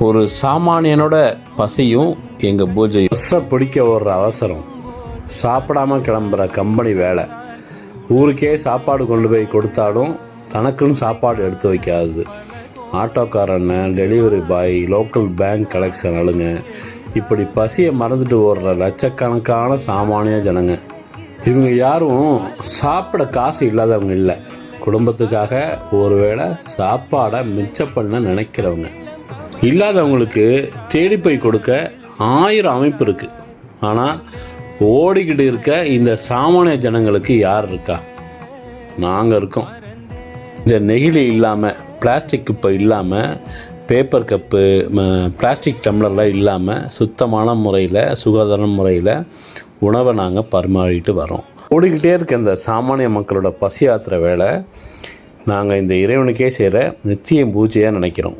ஒரு சாமானியனோட பசியும் எங்கள் பூஜையும் பஸ்ஸை பிடிக்க ஓடுற அவசரம், சாப்பிடாம கிளம்புற கம்பெனி வேலை, ஊருக்கே சாப்பாடு கொண்டு போய் கொடுத்தாலும் தனக்குன்னு சாப்பாடு எடுத்து வைக்காது, ஆட்டோக்காரன், delivery boy, local bank collection ஆளுங்க, இப்படி பசியை மறந்துட்டு ஓடுற லட்சக்கணக்கான சாமானிய ஜனங்க. இவங்க யாரும் சாப்பிட காசு இல்லாதவங்க இல்லை, குடும்பத்துக்காக ஒருவேளை சாப்பாடை மிச்சம் பண்ண நினைக்கிறவங்க. இல்லாதவங்களுக்கு தேடி போய் கொடுக்க 1000 அமைப்பு இருக்குது. ஆனால் ஓடிக்கிட்டு இருக்க இந்த சாமானிய ஜனங்களுக்கு யார் இருக்கா? நாங்கள் இருக்கோம். இந்த நெகிழி இல்லாமல், பிளாஸ்டிக் குப்பை இல்லாமல், பேப்பர் கப்பு, பிளாஸ்டிக் டம்ளர்லாம் இல்லாமல் சுத்தமான முறையில், சுகாதார முறையில் உணவை நாங்கள் பரிமாறிட்டு வரோம். ஓடிக்கிட்டே இருக்க இந்த சாமானிய மக்களோட பசி ஆத்துற வேலை நாங்கள் இந்த இறைவனுக்கே செய்கிற நித்திய பூஜையாக நினைக்கிறோம்.